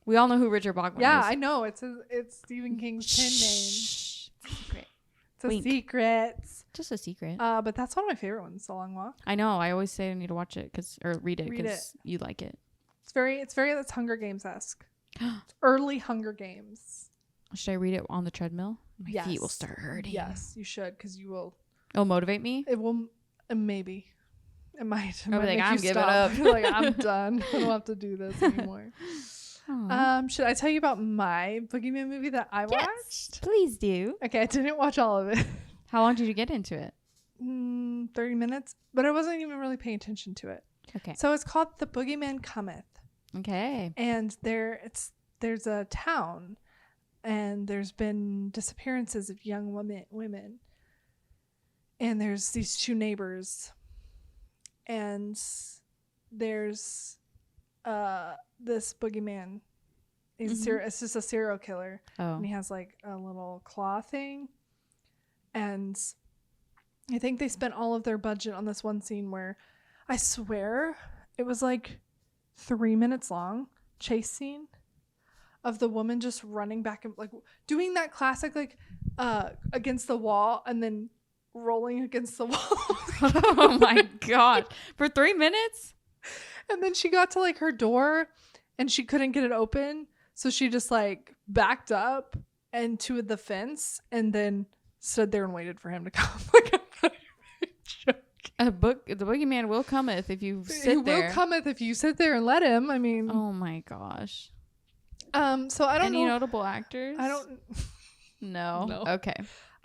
We all know who Richard Bachman is. Yeah, I know. It's Stephen King's pen name. Secret. It's a secret. Just a secret. But that's one of my favorite ones, The Long Walk. I know. I always say I need to watch it or read it because you like it. It's Hunger Games-esque. It's early Hunger Games. Should I read it on the treadmill? My feet will start hurting. Yes, you should, because you will. It'll motivate me? It will. Maybe. It might. I'll be like, I'm giving up. Like, I'm done. I don't have to do this anymore. Should I tell you about my Boogeyman movie that I watched? Yes, please do. Okay, I didn't watch all of it. How long did you get into it? 30 minutes, but I wasn't even really paying attention to it. Okay. So it's called The Boogeyman Cometh. Okay. And there's a town, and there's been disappearances of young women. And there's these two neighbors, and there's this boogeyman. It's just a serial killer. Oh. And he has like a little claw thing. And I think they spent all of their budget on this one scene where I swear it was like 3 minutes long chase scene of the woman just running back and like doing that classic like against the wall and then rolling against the wall. Oh my god. For 3 minutes? And then she got to like her door and she couldn't get it open, so she just like backed up into the fence and then stood there and waited for him to come. Like, I'm not even joking. The boogeyman will cometh if you sit there. He will cometh if you sit there and let him. I mean, oh my gosh. So I don't know. Any notable actors? I don't. No. Okay.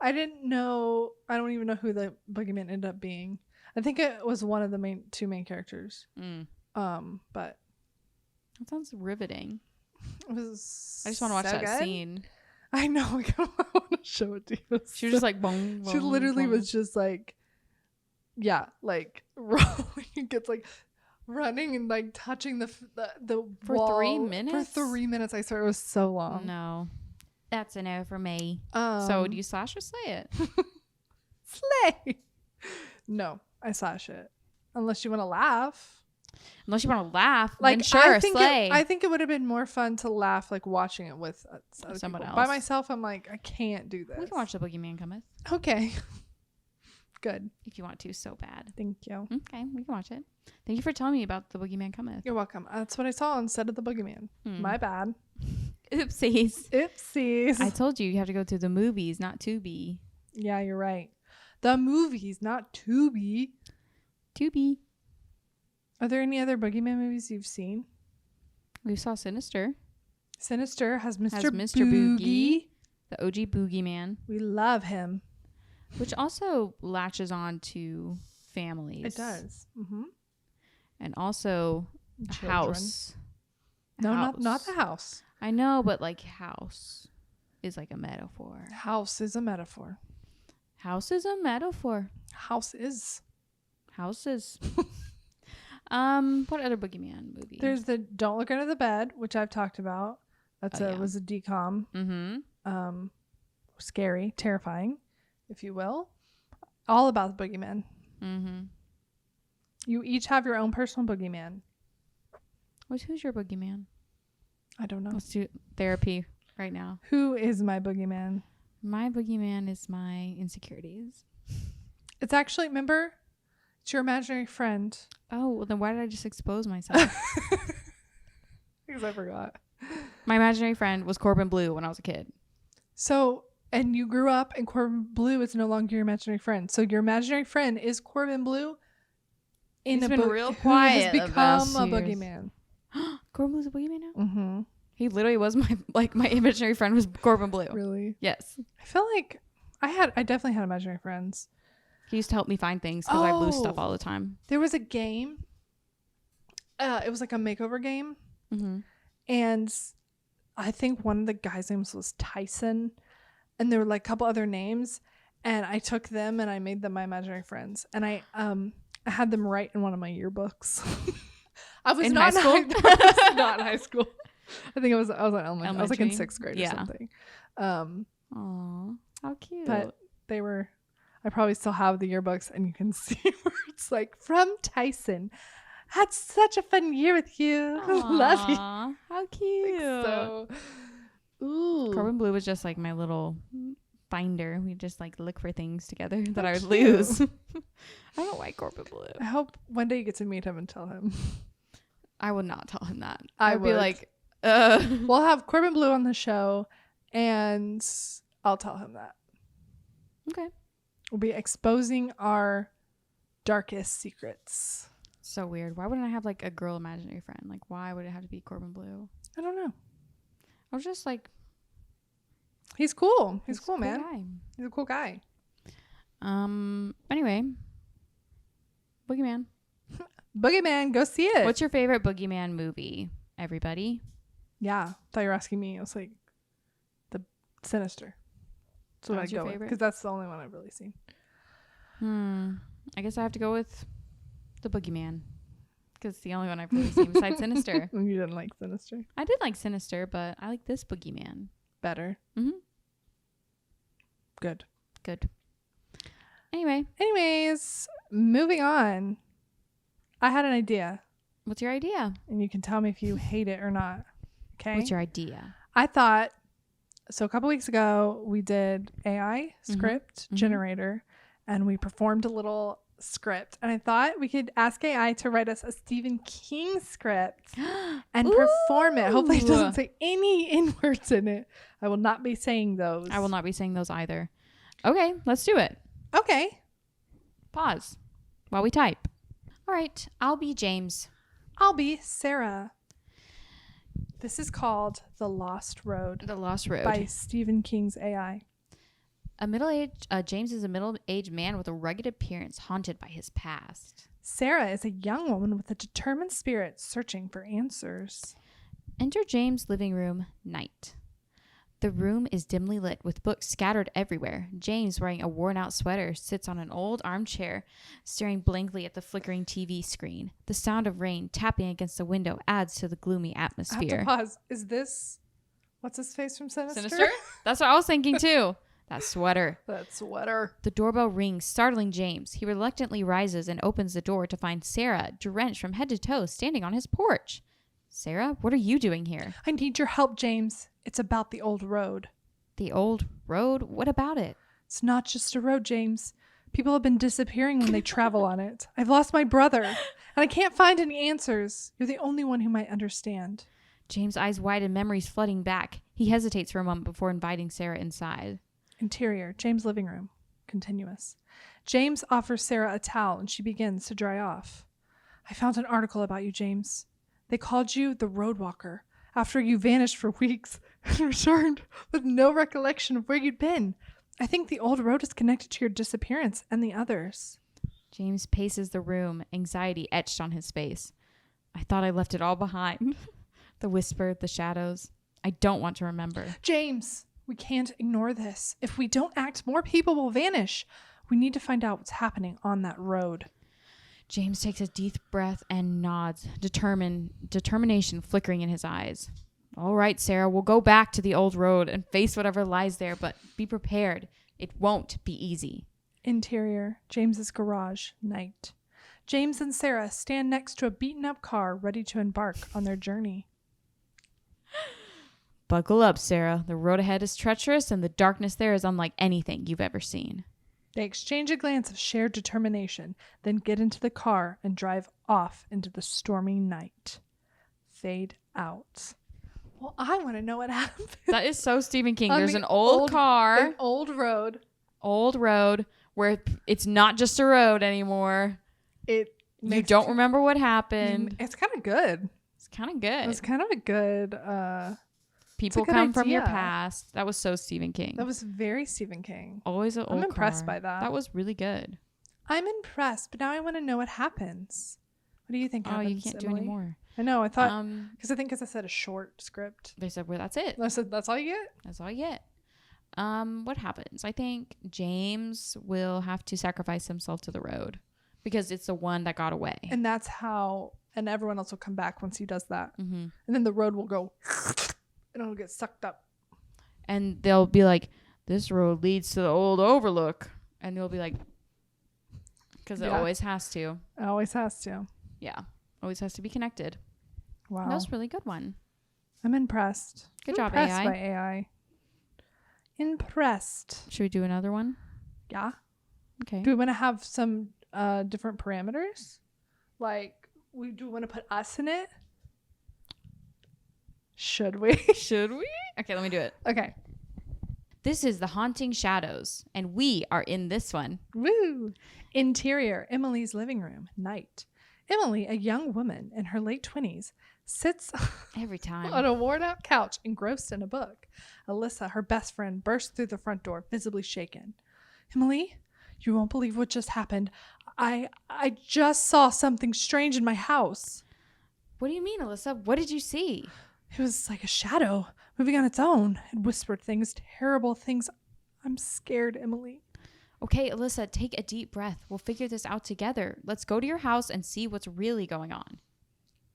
I didn't know. I don't even know who the boogeyman ended up being. I think it was one of the two main characters. But that sounds riveting. It was. I just want to watch that scene. I know. I want to show it to you. She was just like, boom. She literally was just like, yeah, like rolling. Gets like running and like touching the for wall. 3 minutes. For 3 minutes, I swear it was so long. No, that's a no for me. So do you slash or slay it? Slay. No, I slash it. Unless you want to laugh. Unless you want to laugh, like, then sure, slay. I think it would have been more fun to laugh like watching it with someone else. By myself, I'm like, I can't do this. We can watch The Boogeyman Cometh. Okay. Good. If you want to so bad. Thank you. Okay, we can watch it. Thank you for telling me about The Boogeyman Cometh. You're welcome. That's what I saw instead of The Boogeyman. My bad. Oopsies. I told you have to go to the movies, not Tubi. Yeah, you're right. The movies, not Tubi. Tubi. Are there any other Boogeyman movies you've seen? We saw Sinister. Sinister has Mr. Boogie. the OG Boogeyman. We love him. Which also latches on to families. It does. Mm-hmm. And also Children. house. No, house. not the house. I know, but like house is like a metaphor. House is a metaphor. House is a metaphor. House is. Houses. What other Boogeyman movie? There's the Don't Look Under the Bed, which I've talked about. Was a decom. Mm-hmm. Scary, terrifying, if you will. All about the boogeyman. Mm-hmm. You each have your own personal boogeyman. Who's your Boogeyman? I don't know. Let's do therapy right now. Who is my boogeyman? My Boogeyman is my insecurities. It's actually, remember, it's your imaginary friend. Oh, well, then why did I just expose myself? Because I forgot. My imaginary friend was Corbin Blue when I was a kid. So, and you grew up and Corbin Blue is no longer your imaginary friend. So your imaginary friend is Corbin Blue. He's been real quiet. Has become a boogeyman. Corbin Blue's a boogeyman now? Mm-hmm. He literally was my imaginary friend was Corbin Blue. Really? Yes. I feel like I definitely had imaginary friends. He used to help me find things because I lose stuff all the time. There was a game. It was like a makeover game. Mm-hmm. And I think one of the guys' names was Tyson. And there were like a couple other names. And I took them and I made them my imaginary friends. And I had them write in one of my yearbooks. I was in not high school. I was not in high school. I think I was in elementary. I was like in 6th grade or something. Aw, how cute. But they were. I probably still have the yearbooks, and you can see where it's like from Tyson. Had such a fun year with you. Love you. How cute. So, ooh. Corbin Blue was just like my little finder. We just like look for things together that I would lose. I don't like Corbin Blue. I hope one day you get to meet him and tell him. I would not tell him that. I would would be like, We'll have Corbin Blue on the show, and I'll tell him that. Okay. We'll be exposing our darkest secrets. So weird. Why wouldn't I have like a girl imaginary friend? Like, why would it have to be Corbin Blue? I don't know. I was just like, he's cool. He's cool, man. Guy. He's a cool guy. Anyway, Boogeyman. Boogeyman, go see it. What's your favorite Boogeyman movie, everybody? Yeah, I thought you were asking me. I was like, the Sinister. That's what I'd go with, because that's the only one I've really seen. I guess I have to go with the Boogeyman, because it's the only one I've really seen besides Sinister. You didn't like Sinister? I did like Sinister, but I like this Boogeyman Better. Mm-hmm. Good. Anyways, moving on. I had an idea. What's your idea? And you can tell me if you hate it or not. Okay. What's your idea? I thought, so a couple weeks ago, we did AI script generator, and we performed a little script. And I thought we could ask AI to write us a Stephen King script and perform it. Hopefully it doesn't say any N-words in it. I will not be saying those. I will not be saying those either. Okay, let's do it. Okay. Pause while we type. All right, I'll be James. I'll be Sarah. This is called The Lost Road. The Lost Road. By Stephen King's AI. James is a middle-aged man with a rugged appearance, haunted by his past. Sarah is a young woman with a determined spirit searching for answers. Enter James' living room, night. The room is dimly lit with books scattered everywhere. James, wearing a worn-out sweater, sits on an old armchair, staring blankly at the flickering TV screen. The sound of rain tapping against the window adds to the gloomy atmosphere. I have to pause. Is this... What's his face from Sinister? Sinister? That's what I was thinking too. That sweater. That sweater. The doorbell rings, startling James. He reluctantly rises and opens the door to find Sarah, drenched from head to toe, standing on his porch. Sarah, what are you doing here? I need your help, James. It's about the old road. The old road? What about it? It's not just a road, James. People have been disappearing when they travel on it. I've lost my brother, and I can't find any answers. You're the only one who might understand. James' eyes widen, memories flooding back. He hesitates for a moment before inviting Sarah inside. Interior, James' living room. Continuous. James offers Sarah a towel, and she begins to dry off. I found an article about you, James. They called you the Road Walker after you vanished for weeks. and returned with no recollection of where you'd been. I think the old road is connected to your disappearance and the others. James paces the room, anxiety etched on his face. I thought I left it all behind. The whisper, the shadows. I don't want to remember. James, we can't ignore this. If we don't act, more people will vanish. We need to find out what's happening on that road. James takes a deep breath and nods, determination flickering in his eyes. All right, Sarah, we'll go back to the old road and face whatever lies there, but be prepared. It won't be easy. Interior, James's garage, night. James and Sarah stand next to a beaten-up car ready to embark on their journey. Buckle up, Sarah. The road ahead is treacherous, and the darkness there is unlike anything you've ever seen. They exchange a glance of shared determination, then get into the car and drive off into the stormy night. Fade out. Well, I want to know what happened. That is so Stephen King. There's an old car. An old road. Old road where it's not just a road anymore. You don't remember what happened. It's kind of good. It's kind of good. It's kind of a good... People come from your past. That was so Stephen King. That was very Stephen King. Always an old car. I'm impressed by that. That was really good. I'm impressed, but now I want to know what happens. What do you think happens, you can't Emily? do any more. I know. I thought... Because I said a short script. They said, well, that's it. I said, that's all you get? That's all you get. What happens? I think James will have to sacrifice himself to the road because it's the one that got away. And that's how... And everyone else will come back once he does that. Mm-hmm. And then the road will go... And it'll get sucked up. And they'll be like, this road leads to the old overlook. And they'll be like, because it always has to. It always has to. Yeah. Always has to be connected. Wow. That was a really good one. I'm impressed. Good job, impressed AI. by AI. Impressed. Should we do another one? Yeah. Okay. Do we want to have some different parameters? Like, do we want to put us in it? Should we? Should we? Okay, let me do it. Okay. This is The Haunting Shadows, and we are in this one. Woo! Interior, Emily's living room, night. Emily, a young woman in her late 20s, sits every time on a worn-out couch engrossed in a book. Alyssa, her best friend, bursts through the front door, visibly shaken. Emily, you won't believe what just happened. I just saw something strange in my house. What do you mean, Alyssa? What did you see? It was like a shadow moving on its own. It whispered things, terrible things. I'm scared, Emily. Okay, Alyssa, take a deep breath. We'll figure this out together. Let's go to your house and see what's really going on.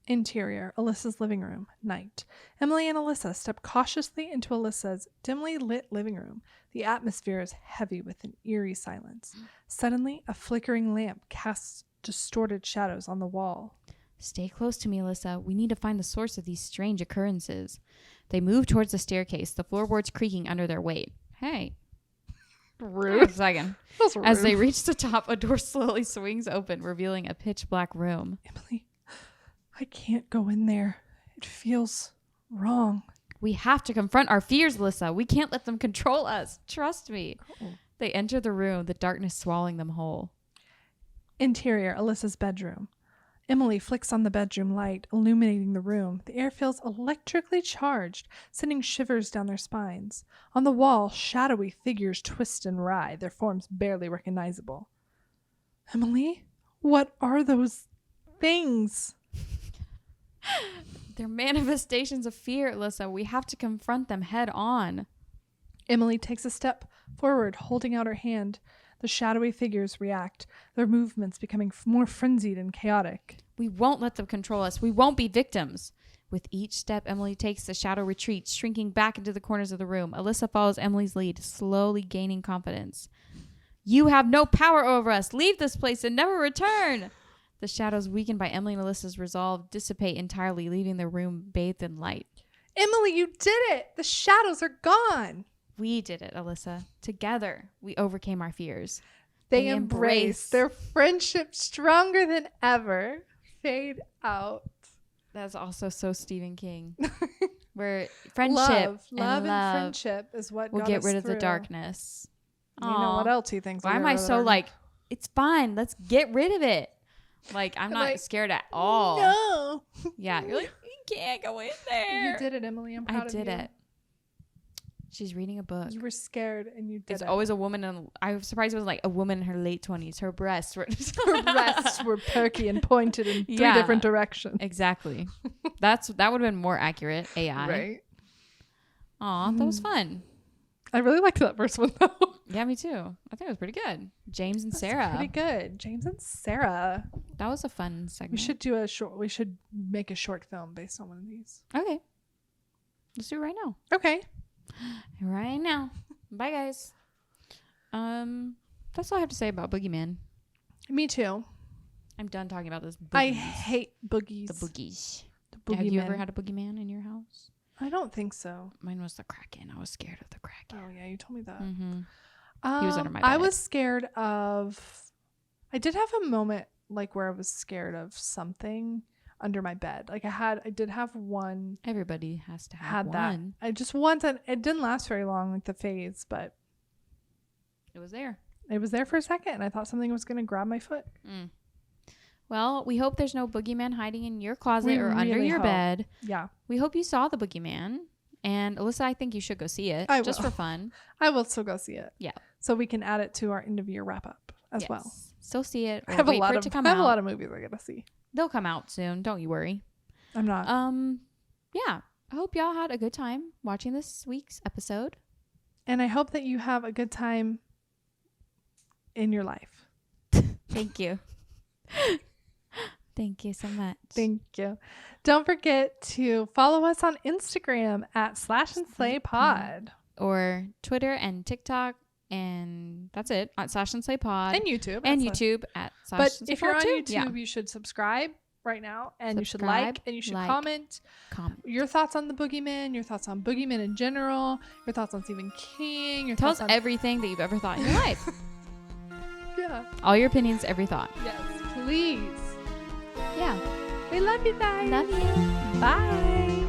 Interior, Alyssa's living room, night. Emily and Alyssa step cautiously into Alyssa's dimly lit living room. The atmosphere is heavy with an eerie silence. Suddenly, a flickering lamp casts distorted shadows on the wall. Stay close to me, Alyssa. We need to find the source of these strange occurrences. They move towards the staircase, the floorboards creaking under their weight. Hey. Rude. A second. Rude. As they reach the top, a door slowly swings open, revealing a pitch black room. Emily, I can't go in there. It feels wrong. We have to confront our fears, Alyssa. We can't let them control us. Trust me. Oh. They enter the room, the darkness swallowing them whole. Interior, Alyssa's bedroom. Emily flicks on the bedroom light, illuminating the room. The air feels electrically charged, sending shivers down their spines. On the wall, shadowy figures twist and writhe, their forms barely recognizable. Emily, what are those things? They're manifestations of fear, Alyssa. We have to confront them head on. Emily takes a step forward, holding out her hand. The shadowy figures react, their movements becoming more frenzied and chaotic. We won't let them control us. We won't be victims. With each step Emily takes, the shadow retreats, shrinking back into the corners of the room. Alyssa follows Emily's lead, slowly gaining confidence. You have no power over us. Leave this place and never return. The shadows, weakened by Emily and Alyssa's resolve, dissipate entirely, leaving the room bathed in light. Emily, you did it! The shadows are gone! We did it, Alyssa. Together, we overcame our fears. They embrace their friendship stronger than ever. Fade out. That's also so Stephen King. Where friendship love and friendship is what will got get us rid of through. the darkness. You know what else he thinks? Why am I so like, it's fine. Let's get rid of it. Like, I'm not scared at all. No. Yeah. You're like, you can't go in there. You did it, Emily. I'm proud of you. I did it. She's reading a book. You were scared and you did It's it. always a woman, and I was surprised it was like a woman in her late 20s. Her breasts were Her breasts were perky and pointed in 3 different directions. Exactly. That would have been more accurate. AI. Right. Aw, that was fun. I really liked that first one though. Yeah, me too. I think it was pretty good. James and Sarah. Pretty good. James and Sarah. That was a fun segment. We should make a short film based on one of these. Okay. Let's do it right now. Okay. Right now. Bye, guys. That's all I have to say about Boogeyman. Me too. I'm done talking about this. I hate boogies. The boogies. The boogeyman. Have you ever had a boogeyman in your house? I don't think so. Mine was the Kraken. I was scared of the Kraken. Oh yeah, you told me that. Mm-hmm. He was under my bed. I was scared of. I did have a moment like where I was scared of something under my bed. Like I did have one. Everybody has to have one. That. I just once, and it didn't last very long, like the phase, but it was there. It was there for a second, and I thought something was gonna grab my foot. Well, we hope there's no boogeyman hiding in your closet or under your bed. Yeah. We hope you saw the boogeyman. And Alyssa, I think you should go see it just for fun. I will still go see it. Yeah. So we can add it to our end of year wrap up as well. Still see it. Or I have wait for it to come out. I have a lot of movies I gotta see. They'll come out soon. Don't you worry. I'm not. Yeah. I hope y'all had a good time watching this week's episode. And I hope that you have a good time in your life. Thank you. Thank you so much. Thank you. Don't forget to follow us on Instagram at slashandslaypod. Or Twitter and TikTok. And that's it. At Slash&Slay-Pod. And YouTube. And YouTube at Slash&Slay-Pod. But if you're on YouTube, you should subscribe right now. And you should like. And you should comment. Your thoughts on the Boogeyman. Your thoughts on Boogeyman in general. Your thoughts on Stephen King. Tell us everything that you've ever thought in your life. Yeah. All your opinions, every thought. Yes. Please. Yeah. We love you guys. Love you. Bye.